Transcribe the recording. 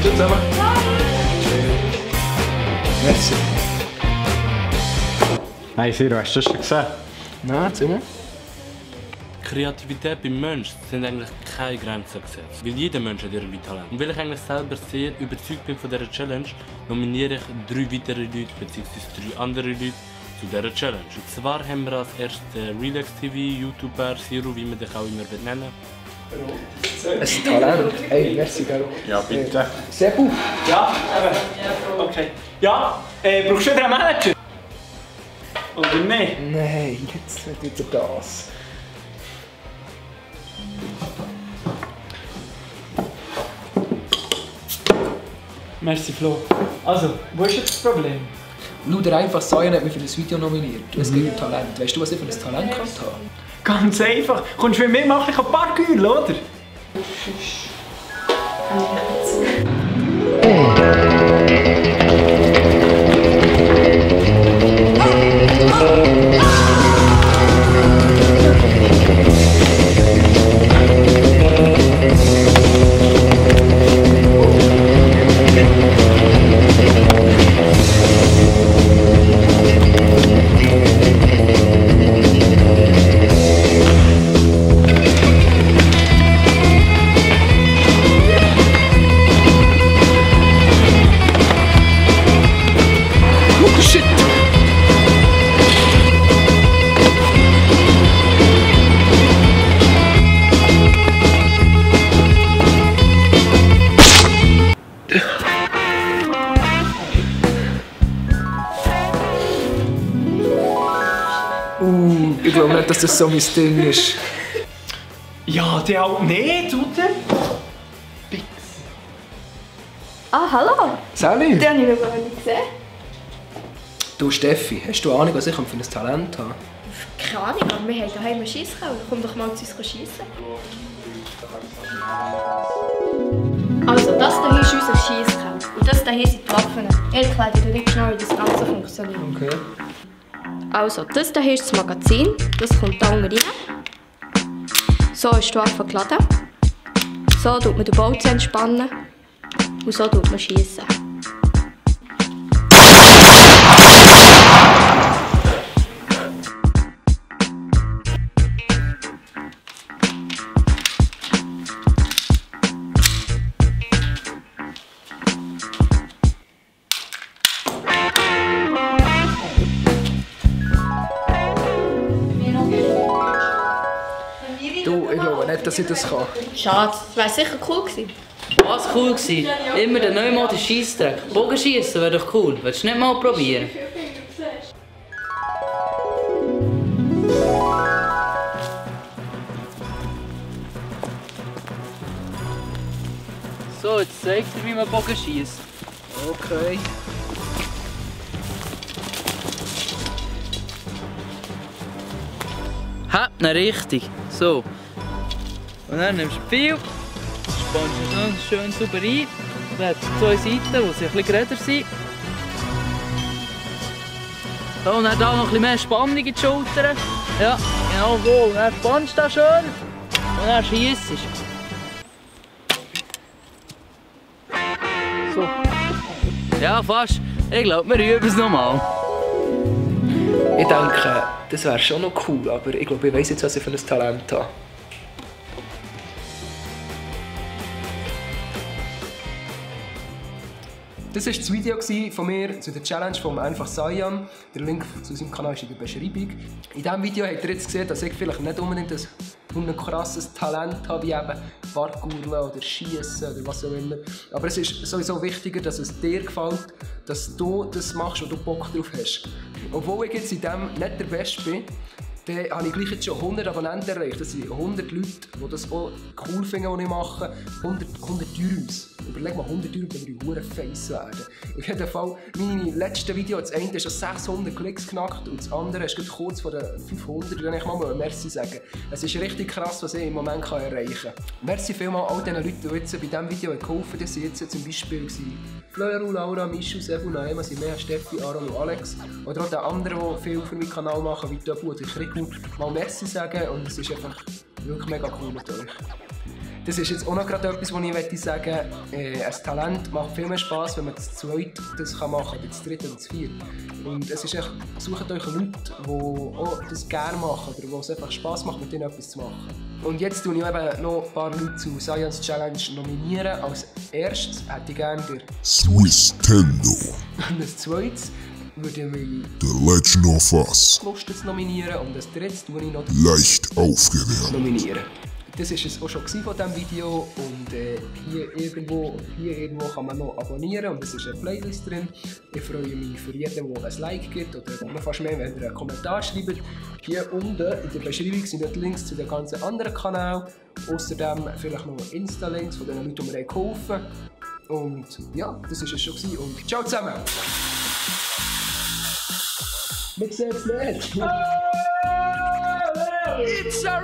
Tschüss zusammen. Merci. Hey Siro, hast du das schon gesehen? Nein, Zimmer. Kreativität beim Menschen sind eigentlich keine Grenzen gesetzt. Weil jeder Mensch hat irgendwie Talent. Und weil ich eigentlich selber sehr überzeugt bin von dieser Challenge, nominiere ich 3 weitere Leute bzw. 3 andere Leute zu dieser Challenge. Und zwar haben wir als erstes Relax TV, YouTuber, Siro, wie man dich auch immer nennen will. Ein Talent. Hey, merci, Garo. Ja, bitte. Sebu. Ja, okay. Ja, brauchst du wieder einen Manager? Oder nicht? Nein, jetzt wird wieder das. Merci Flo. Also, wo ist jetzt das Problem? Nur der einfache Sayan hat mich für das Video nominiert. Du hast gegen Talent. Weißt du, was ich für ein Talent gehabt habe? Ganz einfach. Kommst du mit mir machen, ich habe ein paar Gürtel, oder? Ich glaube nicht, dass das so mein Ding ist. Ja, der auch nicht, oder? Ah, hallo! Sally! Den habe ich noch gar nicht gesehen. Du Steffi, hast du Ahnung, was ich für ein Talent habe? Keine Ahnung, aber wir haben daheim einen Schiesskauer. Komm doch mal zu uns schiessen. Also, das hier ist unser Schiesskauer. Und das hier sind die Waffen. Ich erkläre dir nicht schnell, wie das Ganze funktioniert. Okay. Also, das hier ist das Magazin. Das kommt hier unten rein. So ist die Waffe geladen. So tut man den Bolzen entspannen. Und so tut man schiessen. Du, ich glaube nicht, dass ich das kann. Schade, das wäre sicher cool gewesen. Was cool gewesen? Immer der neumodische Scheissdreck. Bogenschießen wäre doch cool. Willst du nicht mal probieren? So, jetzt zeig dir, wie man Bogen schießt. Okay. Ha, na richtig. So. Und dann nimmst du den Pfeil, spannst ihn so schön sauber ein. Dann hat es 2 Seiten, die ein bisschen geräder sind. So, und dann da noch ein bisschen mehr Spannung in die Schultern. Ja, genau so. Und dann spannst du das schön und dann schiessest du. So. Ja, fast. Ich glaube, wir üben es nochmal. Ich denke, das wäre schon noch cool, aber ich glaube, ich weiss jetzt, was ich für ein Talent habe. Das war das Video von mir zu der Challenge von Einfach Sayan. Der Link zu seinem Kanal ist in der Beschreibung. In diesem Video habt ihr jetzt gesehen, dass ich vielleicht nicht unbedingt ein krasses Talent habe, wie eben Parkour oder Schießen oder was auch immer. Aber es ist sowieso wichtiger, dass es dir gefällt, dass du das machst, wo du Bock drauf hast. Obwohl ich jetzt in dem nicht der Beste bin, dann habe ich gleich jetzt schon 100 Abonnenten erreicht. Das sind 100 Leute, die das auch cool finden, was ich mache. 100 Euros. Überleg mal, 100 Euro, wenn wir hure Face werden. Auf jeden Fall, meine letzten Video, das eine ist schon 600 Klicks geknackt und das andere ist kurz vor den 500. Und dann kann ich mal Merci sagen. Es ist richtig krass, was ich im Moment erreichen kann. Merci vielmals all den Leuten, die jetzt bei diesem Video geholfen haben. Das waren jetzt zum Beispiel Fleur, Laura, Michu, Sebu, Naema, Simea, Steffi, Aaron und Alex. Oder auch die anderen, die viel für meinen Kanal machen, wie Töbu oder Kriku. Mal Merci sagen und es ist einfach wirklich mega cool mit euch. Das ist jetzt auch noch gerade etwas, was ich sagen möchte. Ein Talent macht viel mehr Spass, wenn man das zweit das machen kann, das dritte oder das vierte. Und es ist echt, sucht euch Leute, die auch das gerne machen oder wo es einfach Spass macht, mit denen etwas zu machen. Und jetzt tue ich eben noch ein paar Leute zu Science Challenge nominieren. Als erstes hätte ich gerne den Swistendo. Und als zweites würde ich The Legend of Us. Lust zu nominieren. Und als drittes tue ich noch Leicht aufgewärmt. nominieren. Das war es auch schon von diesem Video und hier irgendwo kann man noch abonnieren und es ist eine Playlist drin. Ich freue mich für jeden, der ein Like gibt oder noch fast mehr, wenn ihr einen Kommentar schreibt. Hier unten in der Beschreibung sind die Links zu den ganzen anderen Kanälen. Außerdem vielleicht noch Insta-Links von den Leuten, die mir geholfen haben. Und ja, das war es schon und ciao zusammen! Wir sehen uns nicht! It's a